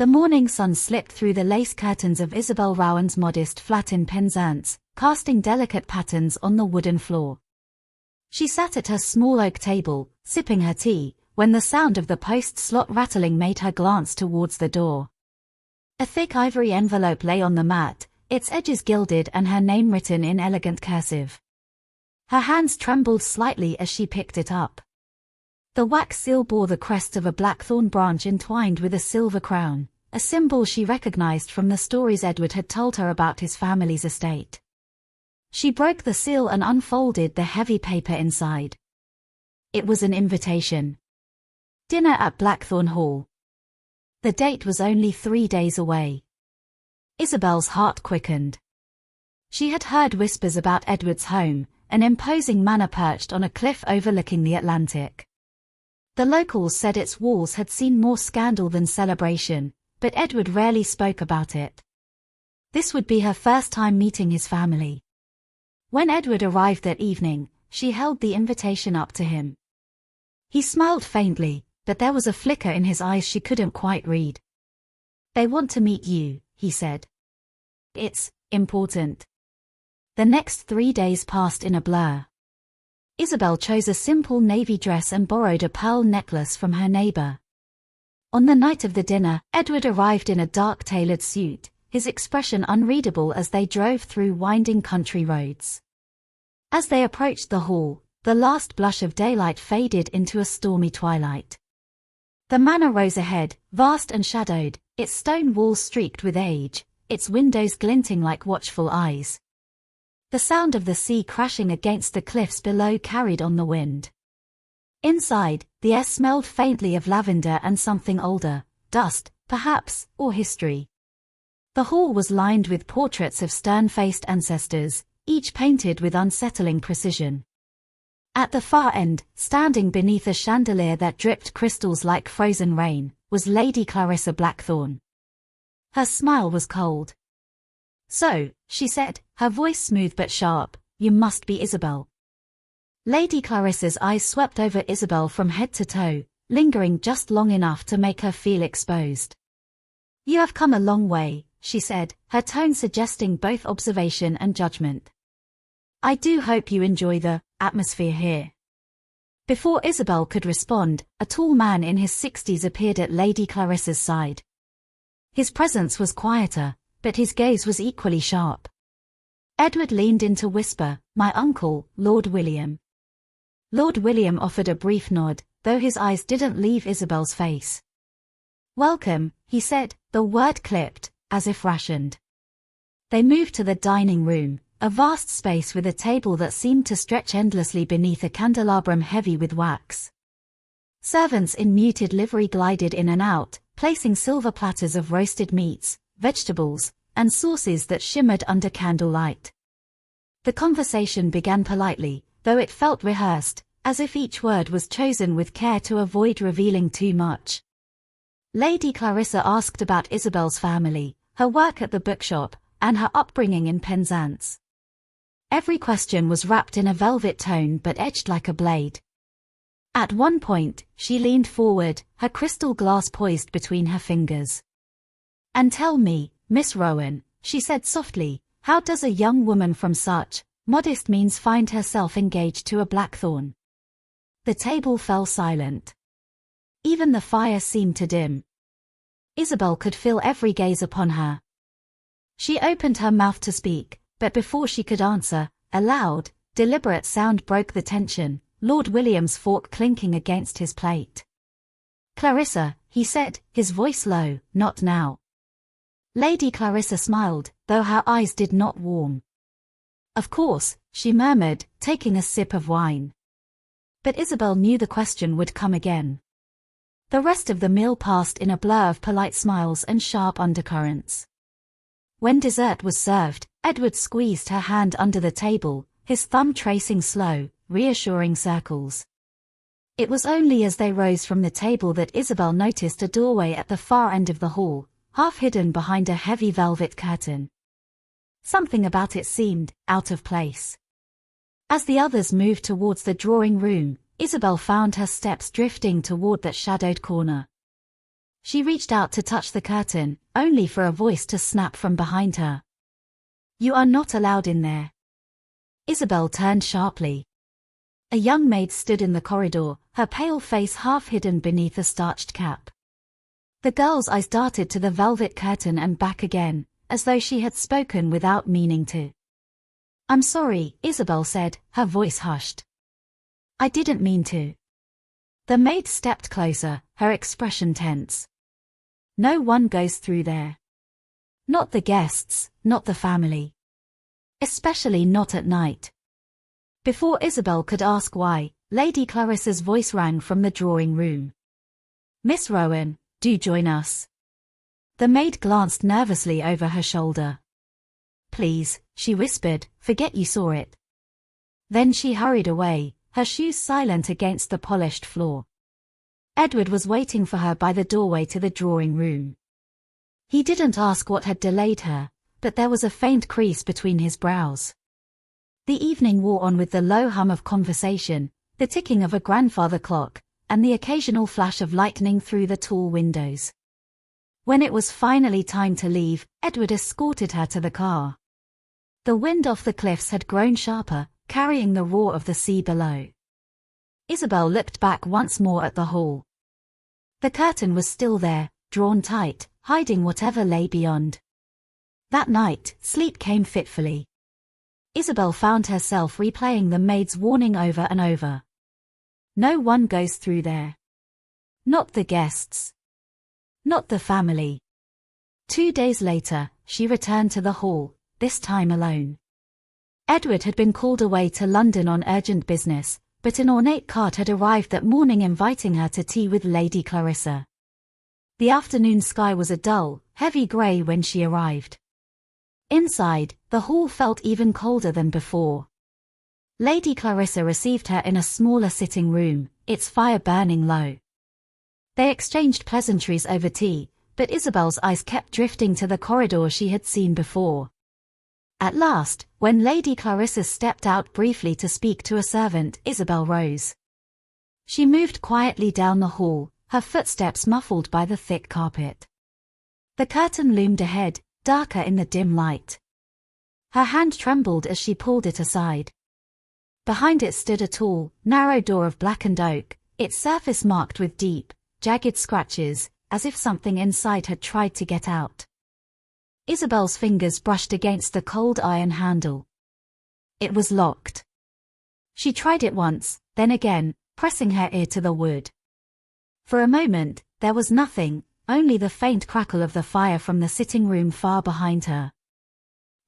The morning sun slipped through the lace curtains of Isabel Rowan's modest flat in Penzance, casting delicate patterns on the wooden floor. She sat at her small oak table, sipping her tea, when the sound of the post slot rattling made her glance towards the door. A thick ivory envelope lay on the mat, its edges gilded and her name written in elegant cursive. Her hands trembled slightly as she picked it up. The wax seal bore the crest of a blackthorn branch entwined with a silver crown, a symbol she recognized from the stories Edward had told her about his family's estate. She broke the seal and unfolded the heavy paper inside. It was an invitation. Dinner at Blackthorn Hall. The date was only 3 days away. Isabel's heart quickened. She had heard whispers about Edward's home, an imposing manor perched on a cliff overlooking the Atlantic. The locals said its walls had seen more scandal than celebration, but Edward rarely spoke about it. This would be her first time meeting his family. When Edward arrived that evening, she held the invitation up to him. He smiled faintly, but there was a flicker in his eyes she couldn't quite read. "They want to meet you," he said. "It's important." The next 3 days passed in a blur. Isabel chose a simple navy dress and borrowed a pearl necklace from her neighbor. On the night of the dinner, Edward arrived in a dark tailored suit, his expression unreadable as they drove through winding country roads. As they approached the hall, the last blush of daylight faded into a stormy twilight. The manor rose ahead, vast and shadowed, its stone walls streaked with age, its windows glinting like watchful eyes. The sound of the sea crashing against the cliffs below carried on the wind. Inside, the air smelled faintly of lavender and something older, dust, perhaps, or history. The hall was lined with portraits of stern-faced ancestors, each painted with unsettling precision. At the far end, standing beneath a chandelier that dripped crystals like frozen rain, was Lady Clarissa Blackthorne. Her smile was cold. "So," she said, her voice smooth but sharp, "you must be Isabel." Lady Clarissa's eyes swept over Isabel from head to toe, lingering just long enough to make her feel exposed. "You have come a long way," she said, her tone suggesting both observation and judgment. "I do hope you enjoy the atmosphere here." Before Isabel could respond, a tall man in his 60s appeared at Lady Clarissa's side. His presence was quieter, but his gaze was equally sharp. Edward leaned in to whisper, "My uncle, Lord William." Lord William offered a brief nod, though his eyes didn't leave Isabel's face. "Welcome," he said, the word clipped, as if rationed. They moved to the dining room, a vast space with a table that seemed to stretch endlessly beneath a candelabrum heavy with wax. Servants in muted livery glided in and out, placing silver platters of roasted meats, vegetables, and sauces that shimmered under candlelight. The conversation began politely, though it felt rehearsed, as if each word was chosen with care to avoid revealing too much. Lady Clarissa asked about Isabel's family, her work at the bookshop, and her upbringing in Penzance. Every question was wrapped in a velvet tone but edged like a blade. At one point, she leaned forward, her crystal glass poised between her fingers. "And tell me, Miss Rowan," she said softly, "how does a young woman from such modest means find herself engaged to a Blackthorne?" The table fell silent. Even the fire seemed to dim. Isabel could feel every gaze upon her. She opened her mouth to speak, but before she could answer, a loud, deliberate sound broke the tension, Lord William's fork clinking against his plate. "Clarissa," he said, his voice low, "not now." Lady Clarissa smiled, though her eyes did not warm. "Of course," she murmured, taking a sip of wine. But Isabel knew the question would come again. The rest of the meal passed in a blur of polite smiles and sharp undercurrents. When dessert was served, Edward squeezed her hand under the table, his thumb tracing slow, reassuring circles. It was only as they rose from the table that Isabel noticed a doorway at the far end of the hall, half hidden behind a heavy velvet curtain. Something about it seemed out of place. As the others moved towards the drawing room, Isabel found her steps drifting toward that shadowed corner. She reached out to touch the curtain, only for a voice to snap from behind her. "You are not allowed in there." Isabel turned sharply. A young maid stood in the corridor, her pale face half hidden beneath a starched cap. The girl's eyes darted to the velvet curtain and back again, as though she had spoken without meaning to. "I'm sorry," Isabel said, her voice hushed. "I didn't mean to." The maid stepped closer, her expression tense. "No one goes through there. Not the guests, not the family. Especially not at night." Before Isabel could ask why, Lady Clarissa's voice rang from the drawing room. "Miss Rowan, do join us." The maid glanced nervously over her shoulder. "Please," she whispered, "forget you saw it." Then she hurried away, her shoes silent against the polished floor. Edward was waiting for her by the doorway to the drawing room. He didn't ask what had delayed her, but there was a faint crease between his brows. The evening wore on with the low hum of conversation, the ticking of a grandfather clock, and the occasional flash of lightning through the tall windows. When it was finally time to leave, Edward escorted her to the car. The wind off the cliffs had grown sharper, carrying the roar of the sea below. Isabel looked back once more at the hall. The curtain was still there, drawn tight, hiding whatever lay beyond. That night, sleep came fitfully. Isabel found herself replaying the maid's warning over and over. No one goes through there. Not the guests. Not the family. 2 days later, she returned to the hall, this time alone. Edward had been called away to London on urgent business, but an ornate card had arrived that morning inviting her to tea with Lady Clarissa. The afternoon sky was a dull, heavy grey when she arrived. Inside, the hall felt even colder than before. Lady Clarissa received her in a smaller sitting room, its fire burning low. They exchanged pleasantries over tea, but Isabel's eyes kept drifting to the corridor she had seen before. At last, when Lady Clarissa stepped out briefly to speak to a servant, Isabel rose. She moved quietly down the hall, her footsteps muffled by the thick carpet. The curtain loomed ahead, darker in the dim light. Her hand trembled as she pulled it aside. Behind it stood a tall, narrow door of blackened oak, its surface marked with deep, jagged scratches, as if something inside had tried to get out. Isabel's fingers brushed against the cold iron handle. It was locked. She tried it once, then again, pressing her ear to the wood. For a moment, there was nothing, only the faint crackle of the fire from the sitting room far behind her.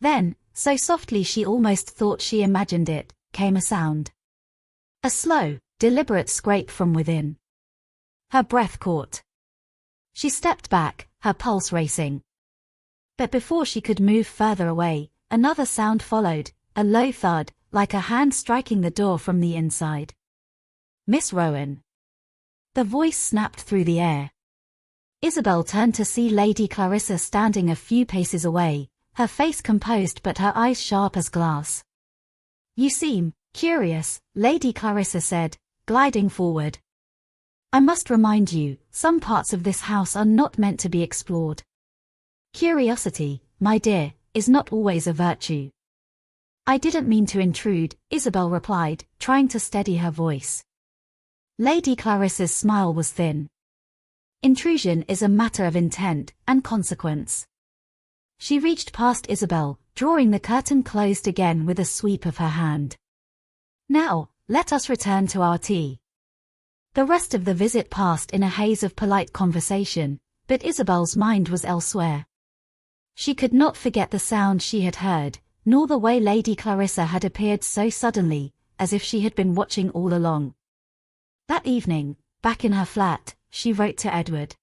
Then, so softly she almost thought she imagined it, came a sound. A slow, deliberate scrape from within. Her breath caught. She stepped back, her pulse racing. But before she could move further away, another sound followed, a low thud, like a hand striking the door from the inside. "Miss Rowan." The voice snapped through the air. Isabel turned to see Lady Clarissa standing a few paces away, her face composed but her eyes sharp as glass. "You seem curious," Lady Clarissa said, gliding forward. "I must remind you, some parts of this house are not meant to be explored. Curiosity, my dear, is not always a virtue." "I didn't mean to intrude," Isabel replied, trying to steady her voice. Lady Clarissa's smile was thin. Intrusion is a matter of intent and consequence. She reached past Isabel, drawing the curtain closed again with a sweep of her hand. "Now, let us return to our tea." The rest of the visit passed in a haze of polite conversation, but Isabel's mind was elsewhere. She could not forget the sound she had heard, nor the way Lady Clarissa had appeared so suddenly, as if she had been watching all along. That evening, back in her flat, she wrote to Edward.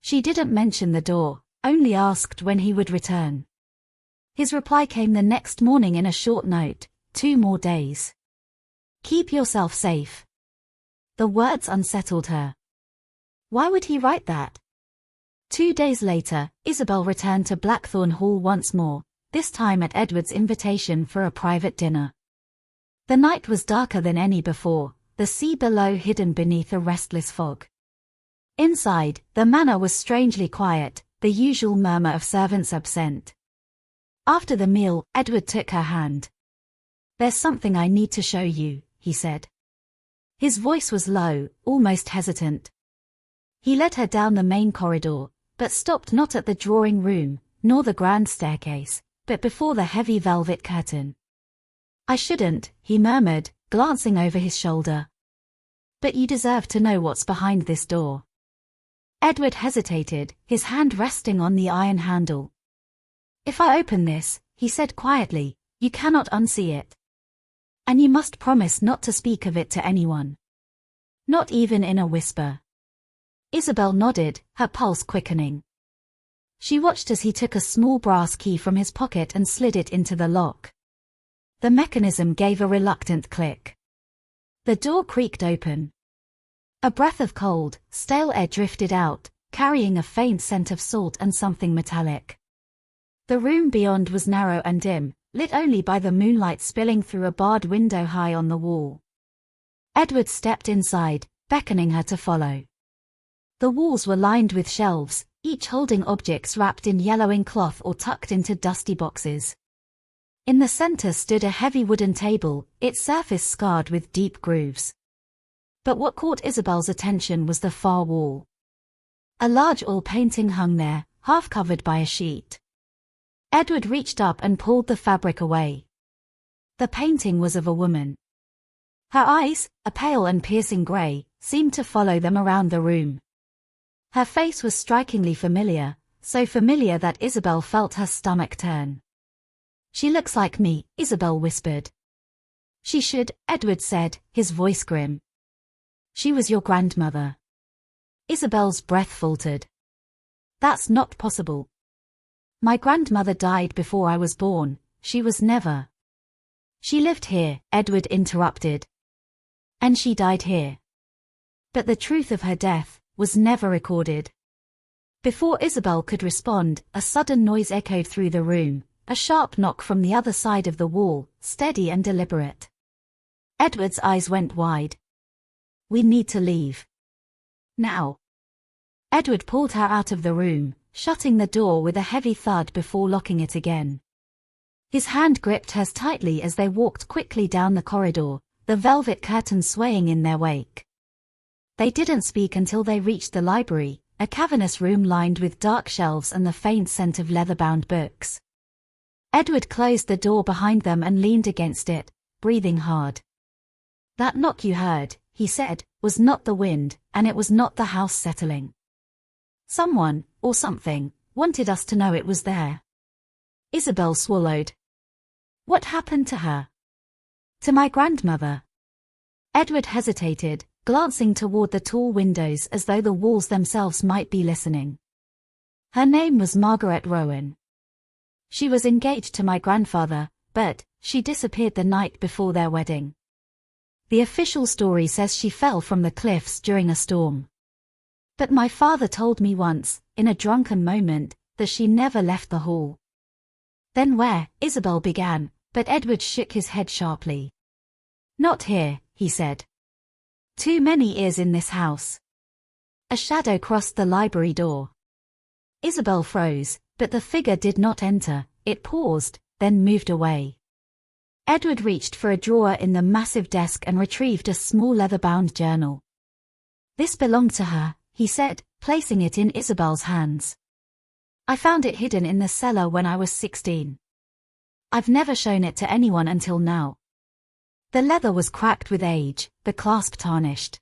She didn't mention the door, only asked when he would return. His reply came the next morning in a short note, 2 more days. "Keep yourself safe." The words unsettled her. Why would he write that? 2 days later, Isabel returned to Blackthorn Hall once more, this time at Edward's invitation for a private dinner. The night was darker than any before, the sea below hidden beneath a restless fog. Inside, the manor was strangely quiet, the usual murmur of servants absent. After the meal, Edward took her hand. "There's something I need to show you," he said. His voice was low, almost hesitant. He led her down the main corridor, but stopped not at the drawing room, nor the grand staircase, but before the heavy velvet curtain. "I shouldn't," he murmured, glancing over his shoulder. "But you deserve to know what's behind this door." Edward hesitated, his hand resting on the iron handle. "If I open this," he said quietly, "you cannot unsee it. And you must promise not to speak of it to anyone. Not even in a whisper." Isabel nodded, her pulse quickening. She watched as he took a small brass key from his pocket and slid it into the lock. The mechanism gave a reluctant click. The door creaked open. A breath of cold, stale air drifted out, carrying a faint scent of salt and something metallic. The room beyond was narrow and dim, lit only by the moonlight spilling through a barred window high on the wall. Edward stepped inside, beckoning her to follow. The walls were lined with shelves, each holding objects wrapped in yellowing cloth or tucked into dusty boxes. In the center stood a heavy wooden table, its surface scarred with deep grooves. But what caught Isabel's attention was the far wall. A large oil painting hung there, half covered by a sheet. Edward reached up and pulled the fabric away. The painting was of a woman. Her eyes, a pale and piercing grey, seemed to follow them around the room. Her face was strikingly familiar, so familiar that Isabel felt her stomach turn. "She looks like me," Isabel whispered. "She should," Edward said, his voice grim. "She was your grandmother." Isabel's breath faltered. "That's not possible. My grandmother died before I was born, she was never." "She lived here," Edward interrupted. "And she died here. But the truth of her death was never recorded." Before Isabel could respond, a sudden noise echoed through the room, a sharp knock from the other side of the wall, steady and deliberate. Edward's eyes went wide. "We need to leave. Now." Edward pulled her out of the room, shutting the door with a heavy thud before locking it again. His hand gripped hers tightly as they walked quickly down the corridor, the velvet curtains swaying in their wake. They didn't speak until they reached the library, a cavernous room lined with dark shelves and the faint scent of leather-bound books. Edward closed the door behind them and leaned against it, breathing hard. "That knock you heard," he said, "was not the wind, and it was not the house settling. Someone, or something, wanted us to know it was there." Isabel swallowed. "What happened to her?" "To my grandmother." Edward hesitated, glancing toward the tall windows as though the walls themselves might be listening. "Her name was Margaret Rowan. She was engaged to my grandfather, but she disappeared the night before their wedding. The official story says she fell from the cliffs during a storm. But my father told me once, in a drunken moment, that she never left the hall." "Then where?" Isabel began, but Edward shook his head sharply. "Not here," he said. "Too many ears in this house." A shadow crossed the library door. Isabel froze, but the figure did not enter. It paused, then moved away. Edward reached for a drawer in the massive desk and retrieved a small leather-bound journal. "This belonged to her," he said, placing it in Isabel's hands. "I found it hidden in the cellar when I was 16. I've never shown it to anyone until now." The leather was cracked with age, the clasp tarnished.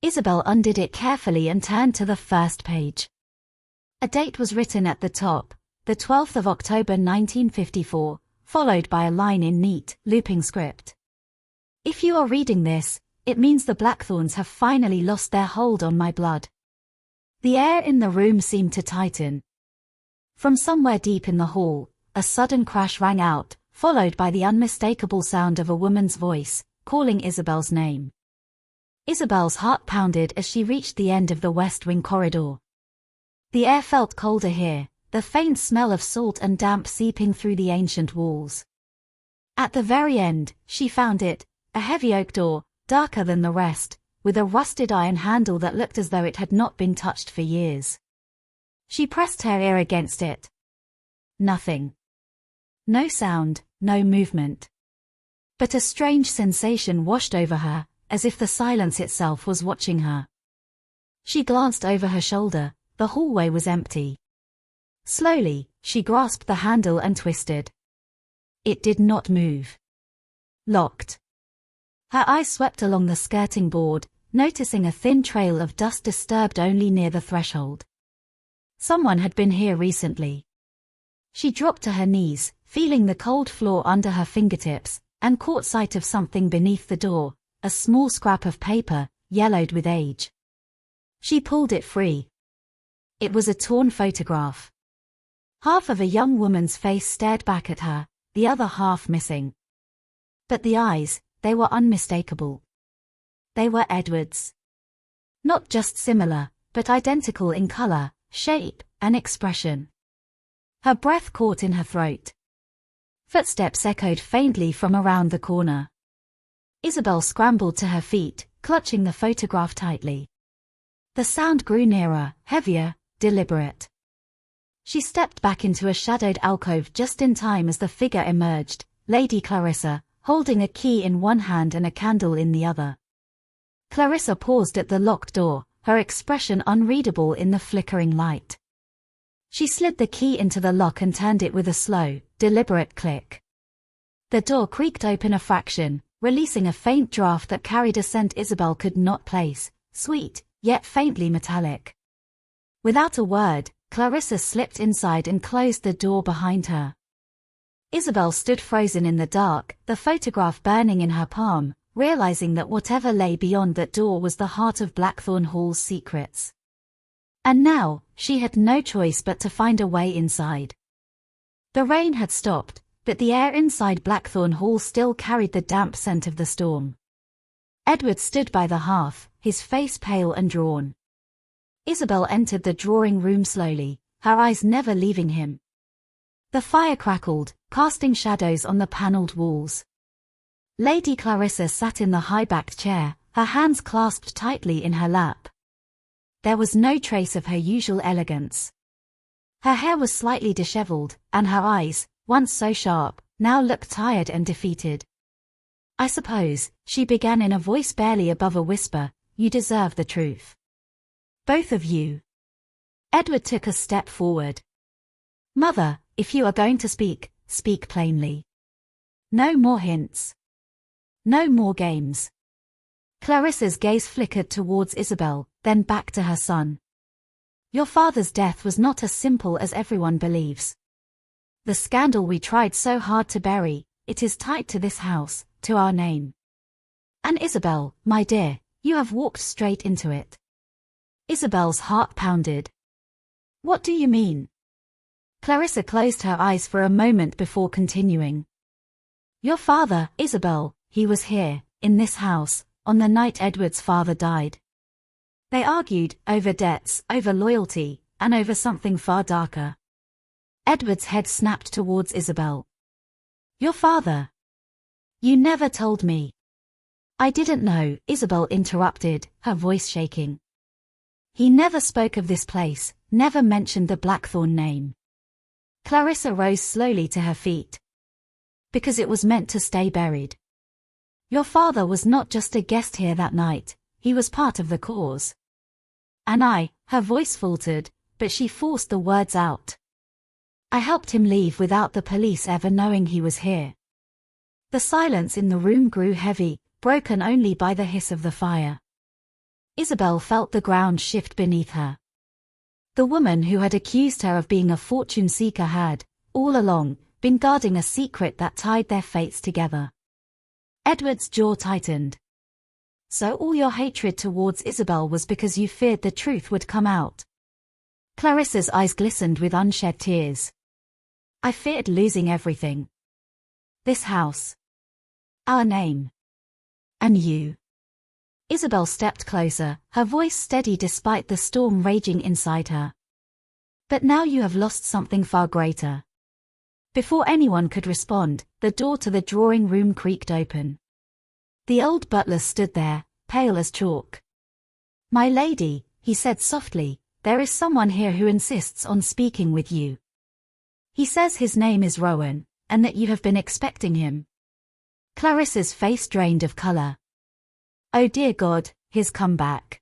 Isabel undid it carefully and turned to the first page. A date was written at the top, the 12th of October 1954, followed by a line in neat, looping script. "If you are reading this, it means the Blackthorns have finally lost their hold on my blood." The air in the room seemed to tighten. From somewhere deep in the hall, a sudden crash rang out, followed by the unmistakable sound of a woman's voice, calling Isabel's name. Isabel's heart pounded as she reached the end of the West Wing corridor. The air felt colder here, the faint smell of salt and damp seeping through the ancient walls. At the very end, she found it, a heavy oak door, darker than the rest, with a rusted iron handle that looked as though it had not been touched for years. She pressed her ear against it. Nothing. No sound, no movement. But a strange sensation washed over her, as if the silence itself was watching her. She glanced over her shoulder. The hallway was empty. Slowly, she grasped the handle and twisted. It did not move. Locked. Her eyes swept along the skirting board, noticing a thin trail of dust disturbed only near the threshold. Someone had been here recently. She dropped to her knees, feeling the cold floor under her fingertips, and caught sight of something beneath the door, a small scrap of paper, yellowed with age. She pulled it free. It was a torn photograph. Half of a young woman's face stared back at her, the other half missing. But the eyes, they were unmistakable. They were Edward's. Not just similar, but identical in color, shape, and expression. Her breath caught in her throat. Footsteps echoed faintly from around the corner. Isabel scrambled to her feet, clutching the photograph tightly. The sound grew nearer, heavier, deliberate. She stepped back into a shadowed alcove just in time as the figure emerged, Lady Clarissa, holding a key in one hand and a candle in the other. Clarissa paused at the locked door, her expression unreadable in the flickering light. She slid the key into the lock and turned it with a slow, deliberate click. The door creaked open a fraction, releasing a faint draft that carried a scent Isabel could not place, sweet, yet faintly metallic. Without a word, Clarissa slipped inside and closed the door behind her. Isabel stood frozen in the dark, the photograph burning in her palm, realizing that whatever lay beyond that door was the heart of Blackthorn Hall's secrets. And now, she had no choice but to find a way inside. The rain had stopped, but the air inside Blackthorn Hall still carried the damp scent of the storm. Edward stood by the hearth, his face pale and drawn. Isabel entered the drawing room slowly, her eyes never leaving him. The fire crackled, casting shadows on the panelled walls. Lady Clarissa sat in the high-backed chair, her hands clasped tightly in her lap. There was no trace of her usual elegance. Her hair was slightly disheveled, and her eyes, once so sharp, now looked tired and defeated. "I suppose," she began in a voice barely above a whisper, "you deserve the truth. Both of you." Edward took a step forward. "Mother, if you are going to speak, speak plainly. No more hints. No more games." Clarissa's gaze flickered towards Isabel, then back to her son. "Your father's death was not as simple as everyone believes. The scandal we tried so hard to bury, it is tied to this house, to our name. And Isabel, my dear, you have walked straight into it." Isabel's heart pounded. "What do you mean?" Clarissa closed her eyes for a moment before continuing. "Your father, Isabel, he was here, in this house, on the night Edward's father died. They argued, over debts, over loyalty, and over something far darker." Edward's head snapped towards Isabel. "Your father? You never told me." "I didn't know," Isabel interrupted, her voice shaking. "He never spoke of this place, never mentioned the Blackthorn name." Clarissa rose slowly to her feet. "Because it was meant to stay buried. Your father was not just a guest here that night, he was part of the cause. And her voice faltered, but she forced the words out. "I helped him leave without the police ever knowing he was here." The silence in the room grew heavy, broken only by the hiss of the fire. Isabel felt the ground shift beneath her. The woman who had accused her of being a fortune seeker had, all along, been guarding a secret that tied their fates together. Edward's jaw tightened. "So all your hatred towards Isabel was because you feared the truth would come out?" Clarissa's eyes glistened with unshed tears. "I feared losing everything. This house. Our name. And you." Isabel stepped closer, her voice steady despite the storm raging inside her. "But now you have lost something far greater." Before anyone could respond, the door to the drawing room creaked open. The old butler stood there, pale as chalk. "My lady," he said softly, "there is someone here who insists on speaking with you. He says his name is Rowan, and that you have been expecting him." Clarissa's face drained of color. Oh dear God, his comeback.